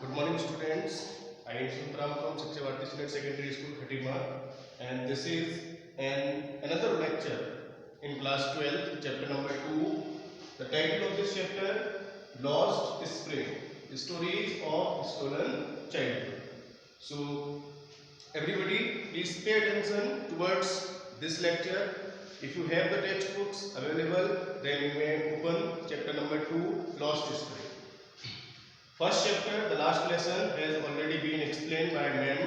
Good morning, students. I am Sutram from Satyavati Senior Secondary School, Khatima, and this is another lecture in class 12, chapter number 2. The title of this chapter: Lost Spring: Stories of Stolen Childhood. So, everybody, please pay attention towards this lecture. If you have the textbooks available, then you may open chapter number 2, Lost Spring. First chapter, the last lesson has already been explained by ma'am,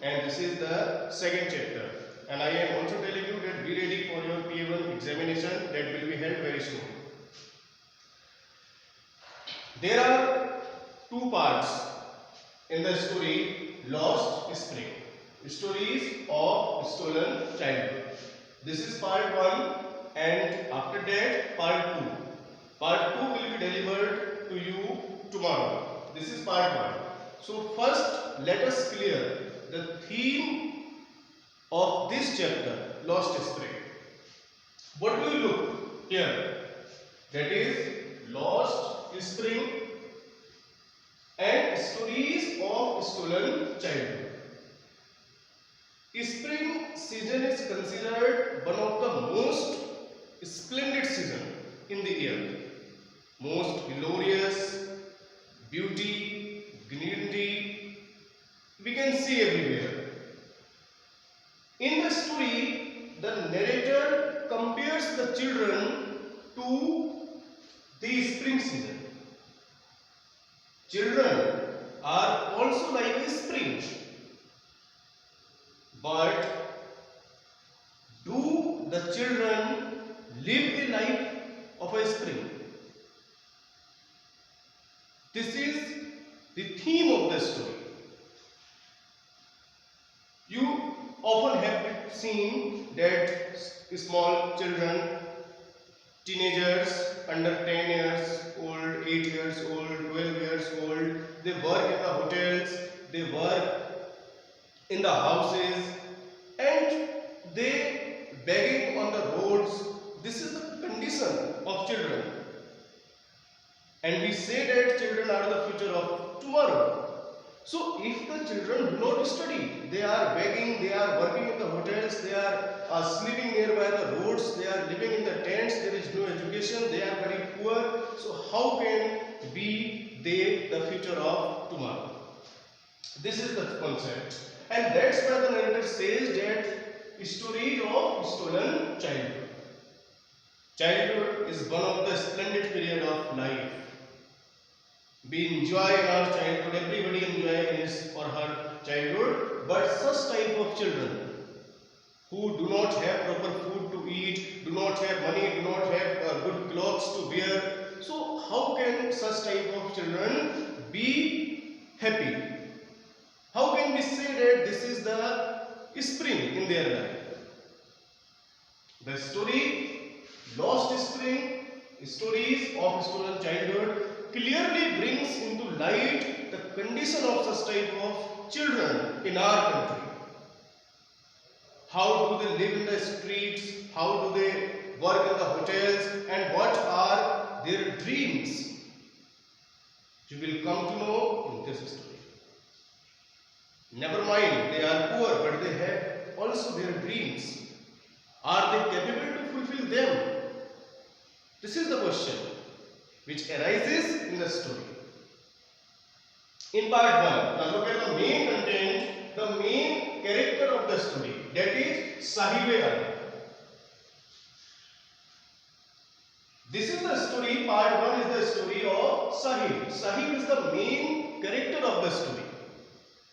and this is the second chapter. And I am also telling you that be ready for your PA1 examination that will be held very soon. There are two parts in the story Lost Spring, Stories of Stolen Childhood. This is part 1, and after that part 2. Part 2 will be delivered to you tomorrow. This is part 1. So first let us clear the theme of this chapter, Lost Spring. What do you look here? That is Lost Spring and Stories of Stolen Childhood. Spring season is considered one of the most splendid season in the year. Most glorious, beauty, greenery, we can see everywhere. In the story, the narrator compares the children to the spring season. Children are also like a spring. But do the children live a life of a spring? This is the theme of the story. You often have seen that small children, teenagers under 10 years old, 8 years old, 12 years old, they work in the hotels, they work in the houses, and they begging on the roads. This is the condition of children. And we say that children are the future of tomorrow. So if the children do not study, they are begging, they are working in the hotels, they are sleeping nearby the roads, they are living in the tents, there is no education, they are very poor. So how can be they the future of tomorrow? This is the concept. And that's why the narrator says that story of stolen childhood. Childhood is one of the splendid period of life. We enjoy in our childhood, everybody enjoy his or her childhood, but such type of children who do not have proper food to eat, do not have money, do not have good clothes to wear, so how can such type of children be happy? How can we say that this is the spring in their life? The story Lost Spring, Stories of Stolen Childhood clearly brings into light the condition of such type of children in our country. How do they live in the streets? How do they work in the hotels? And what are their dreams? You will come to know in this story. Never mind, they are poor, but they have also their dreams. Are they capable to fulfill them? This is the question which arises in the story. In part 1, now look at the main content, the main character of the story, that is Sahibe Alam. This is the story, part 1 is the story of Sahib. Sahib is the main character of the story.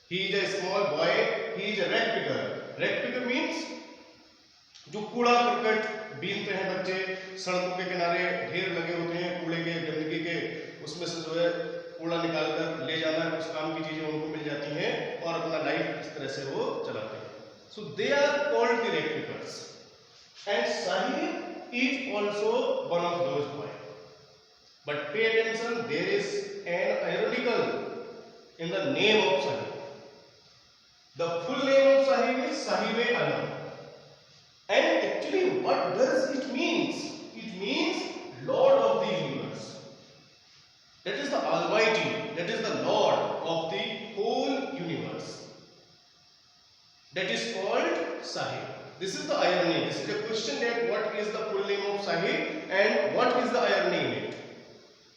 He is a small boy, he is a rag picker. Rag picker means जो कूड़ा करकट बीनते हैं बच्चे, सड़कों के किनारे ढेर लगे होते हैं कूड़े के, गंदगी के, उसमें से जो है कूड़ा निकाल कर ले जाना, कुछ काम की चीजें उनको मिल जाती हैं और अपना लाइफ इस तरह से वो चलाते हैं. So they are called the rag pickers, and Sahib is also one of those boys. But pay attention, there is an ironical in the name of Sahib. The full name of Sahib is Sahibe Alam. And actually what does it means? It means Lord of the universe. That is the Almighty, that is the Lord of This is the irony. This is a question that what is the full name of Sahib and what is the irony in it.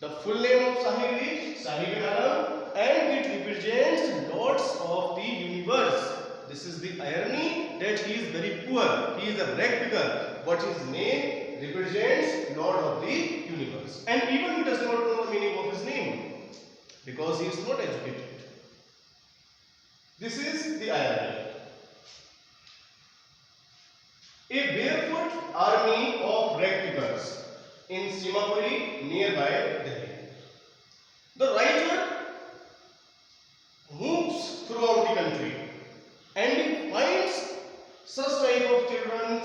The full name of Sahib is Sahib Alam and it represents Lords of the Universe. This is the irony that he is very poor. He is a rag picker, but his name represents Lord of the Universe. And even he does not know the meaning of his name because he is not educated. This is the irony. A barefoot army of rag pickers in Simapuri nearby Delhi. The writer moves throughout the country and he finds such type of children.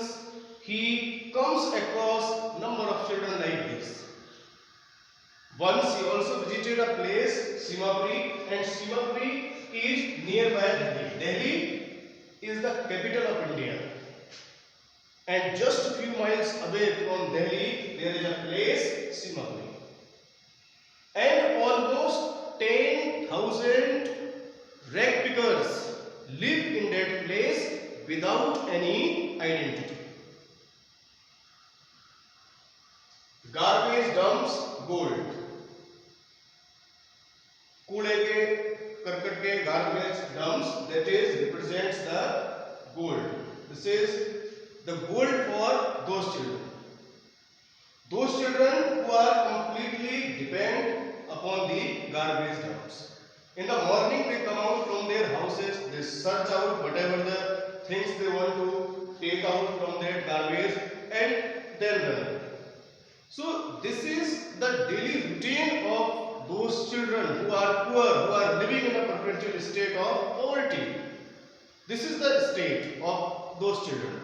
He comes across number of children like this. Once he also visited a place, Simapuri, and Simapuri is nearby Delhi. Delhi is the capital of India. And just a few miles away from Delhi, there is a place, Simapuri. And almost 10,000 rag pickers live in that place without any identity. Garbage dumps gold. कूड़े के करकट के garbage dumps, that is represents the gold. This is the gold for those children. Those children who are completely dependent upon the garbage dumps. In the morning they come out from their houses, they search out whatever the things they want to take out from that garbage and then run. So this is the daily routine of those children who are poor, who are living in a perpetual state of poverty. This is the state of those children.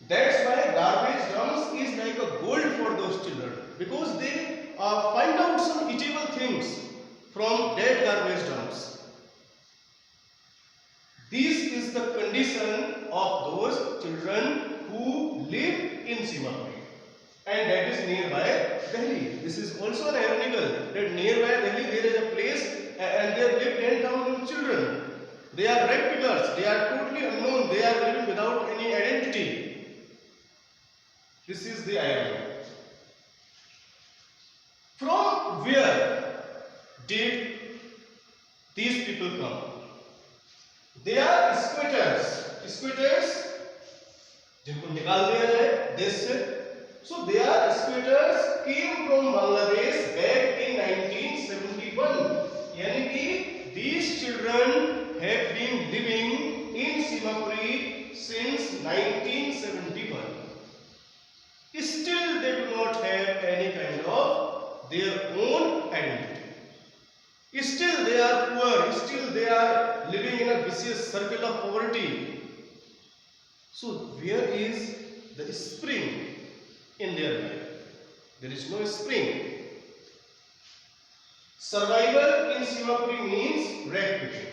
That's why garbage dumps is like a gold for those children, because they find out some eatable things from dead garbage dumps. This is the condition of those children who live in Simapuri, and that is nearby Delhi. This is also an ironical that nearby Delhi there is a place and there live 10,000 children. They are rag pickers, they are totally unknown, they are living without any identity. This is the irony. From where did these people come? They are squatters. Squatters, जिनको निकाल दिया जाए देश से. So they are squatters came from Bangladesh back in 1971. यानी कि these children have been living in Simapuri since 1971. Still they do not have any kind of their own identity. Still they are poor, still they are living in a vicious circle of poverty. So where is the spring in their life? There is no spring. Survival in Simapuri means rag picking.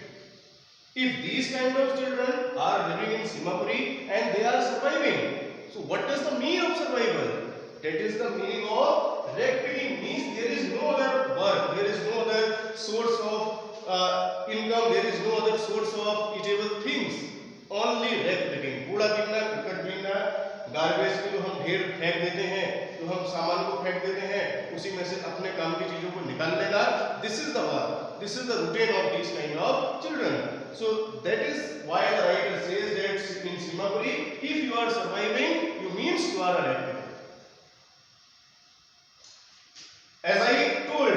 If these kind of children are living in Simapuri and they are surviving, so what does the mean of survival? That is the meaning of rag picking. Means there is no other work, there is no other source of income, there is no other source of eatable things. Only rag picking. कूड़ा बीनना, करकट बीनना, garbage को जो हम ढेर फेंक देते हैं, जो हम सामान को फेंक देते हैं, उसी में से अपने काम की चीजों को निकाल लेना. This is the work. This is the routine of these kind of children. So that is why the writer says that in Simapuri, if you are surviving, you means you are a rag picker. As I told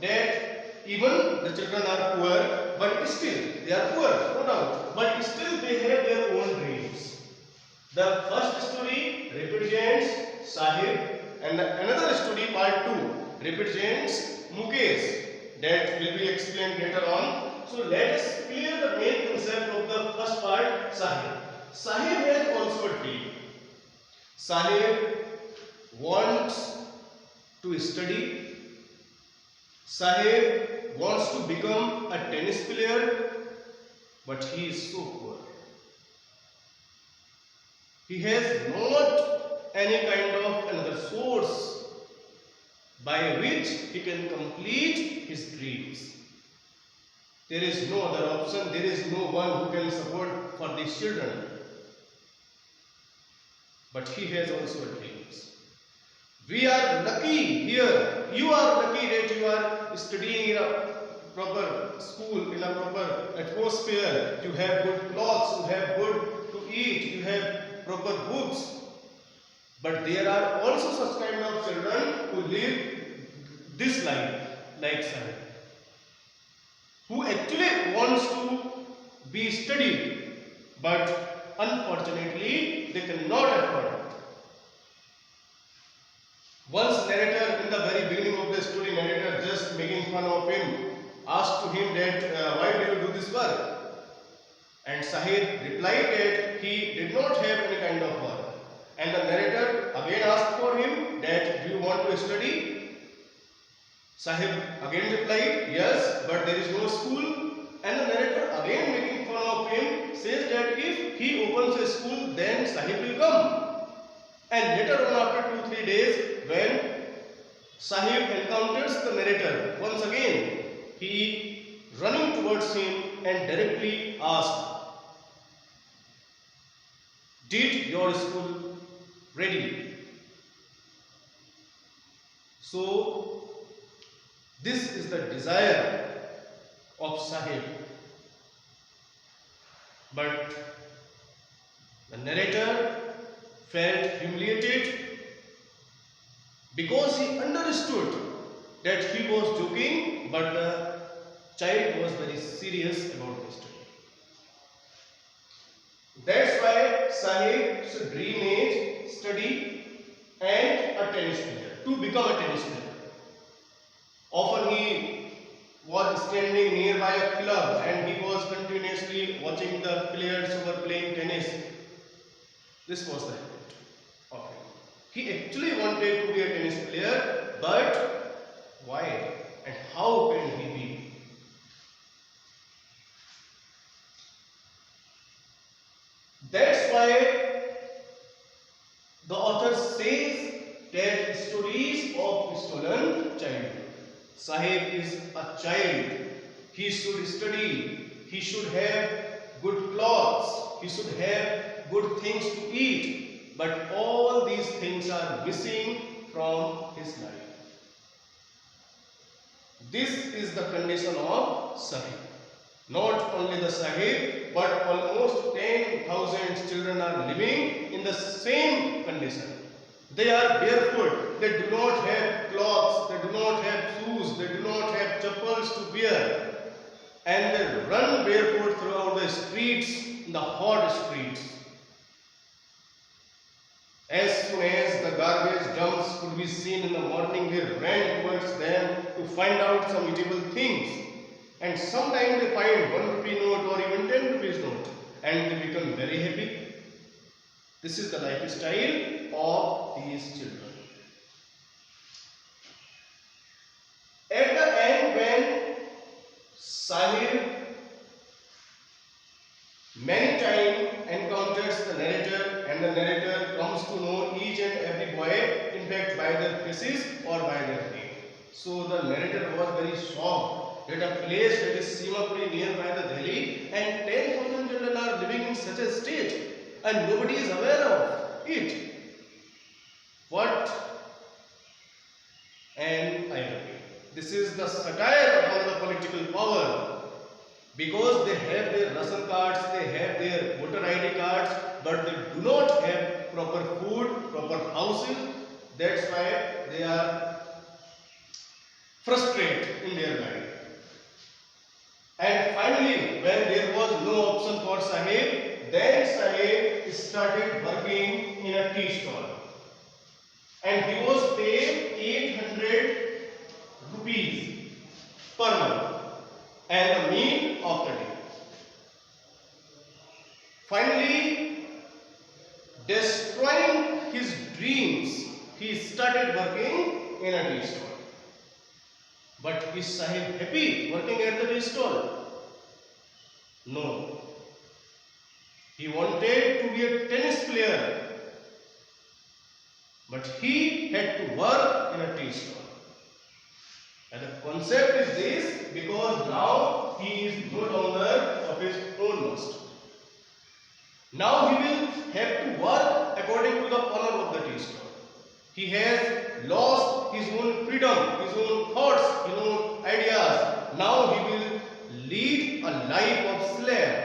that even the children are poor, but still they are poor, no doubt, but still they have their own dreams. The first story represents Sahib, and another story, part 2, represents Mukesh. That will be explained later on. So let us clear the main concept of the first part, Sahib. Sahib has also a dream. Sahib wants to study. Sahib wants to become a tennis player, but he is so poor. He has not any kind of another source by which he can complete his dreams. There is no other option, there is no one who can support for these children. but he has also dreams. We are lucky here. You are lucky that you are studying in a proper school, in a proper atmosphere. You have good clothes, you have good to eat, you have proper books. But there are also such kind of children who live this life like Sahib, who actually wants to be studied, but unfortunately they cannot afford it. Once narrator, in the very beginning of the story, narrator just making fun of him, asked to him that why do you do this work? And Sahib replied that he did not have any kind of work. And the narrator again asked for him that do you want to study? Sahib again replied, yes, but there is no school. And the narrator again making fun of him says that if he opens a school, then Sahib will come. And later on, after 2-3 days, when Sahib encounters the narrator once again, he running towards him and directly asked, did your school ready? So this is the desire of Sahib. But the narrator felt humiliated because he understood that he was joking, but the child was very serious about the story. That's why Sahib's dream is study and a tennis player, to become a tennis player. Often he was standing nearby a club and he was continuously watching the players who were playing tennis. This was the habit of him. He actually wanted to be a tennis player, but why and how can he be? That's why the author says that stories of stolen childhood. Sahib is a child. He should study. He should have good clothes. He should have good things to eat. But all these things are missing from his life. This is the condition of Sahib. Not only the Sahib, but almost 10,000 children are living in the same condition. They are barefoot, they do not have clothes, they do not have shoes, they do not have chappals to wear. And they run barefoot throughout the streets, the hot streets. As soon as the garbage dumps could be seen in the morning, they ran towards them to find out some eatable things. And sometimes they find 1 rupee note or even 10 rupees note, and they become very happy. This is the lifestyle of these children. At the end, when Sahib many times encounters the narrator and the narrator comes to know each and every boy, in fact by their faces or by their name. So the narrator was very shocked that a place that is Simapuri nearby the Delhi and 10,000 children are living in such a state and nobody is aware of it. What an irony. This is the satire upon the political power, because they have their ration cards, they have their voter ID cards, but they do not have proper food, proper houses. That's why they are frustrated in their life. And finally, when there was no option for Sahib, then Sahib started working in a tea stall. And he was paid 800 rupees per month and the meal of the day. Finally, destroying his dreams, he started working in a tea stall. But is Sahib happy working at the tea stall? No. He wanted to be a tennis player, but he had to work in a tea stall. And the concept is this, because now he is no longer of his own master. Now he will have to work according to the honor of the tea stall. He has lost his own freedom, his own thoughts, his own ideas. Now he will lead a life of slave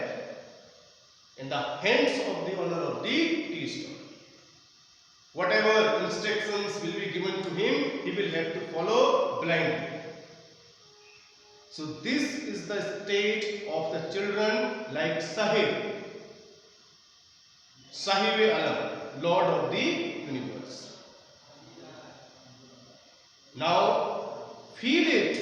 in the hands of the owner of the tea stall. Whatever instructions will be given to him, he will have to follow blindly. So this is the state of the children like Sahib-e-Alam, Lord of the universe. Now feel it.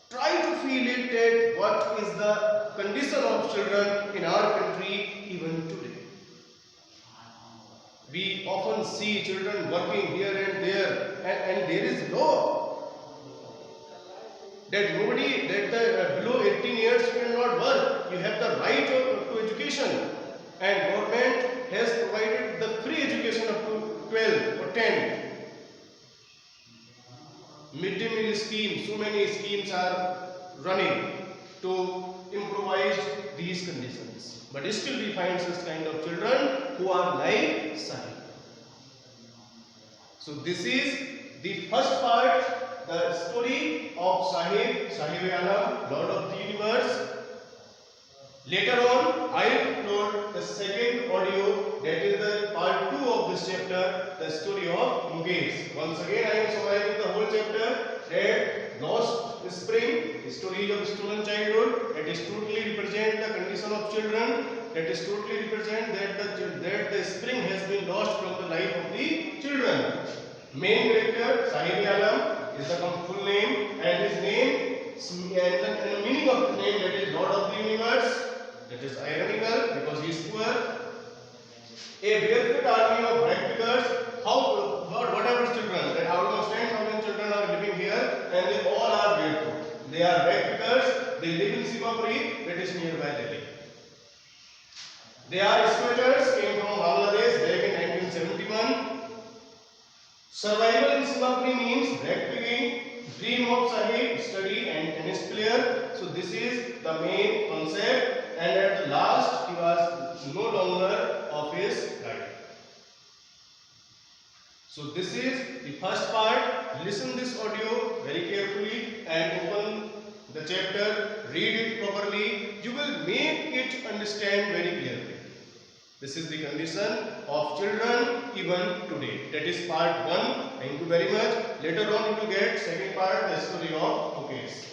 Try to feel it that what is the condition of children in our country even today. We often see children working here and there, and there is law that the below 18 years cannot work. You have the right to education, and government has provided the free education up to 12 or 10. Mid-day meal scheme, so many schemes are running to improvise these conditions. But still we find such kind of children who are like Sahib. So this is the first part, the story of Sahib-e-Alam, Lord of the universe. Later on, I will upload the second audio, that is the part 2 of this chapter, the story of Mukesh. Once again, I am summarizing the whole chapter, that lost spring, story of stolen childhood, that is totally represent the condition of children, that is totally represent that the spring has been lost from the life of the children. Main character, Sahib-e-Alam, is the full name, and his name and the meaning of his name, that is Lord of the universe. That is ironical because he is poor. A barefoot army of ragpickers. Whatever children, that almost 10,000 children are living here, and they all are barefoot. They are ragpickers. They live in Sibapuri, that is nearby Delhi. They are squatters, came from Bangladesh back in 1971. Survival in Sibapuri means ragpicking. Dream of Sahib, study and tennis player. So this is the main concept. And at the last, he was no longer of his life. So this is the first part. Listen this audio very carefully and open the chapter. Read it properly. You will make it understand very clearly. This is the condition of children even today. That is part 1. Thank you very much. Later on you will get second part, the story of Mukesh.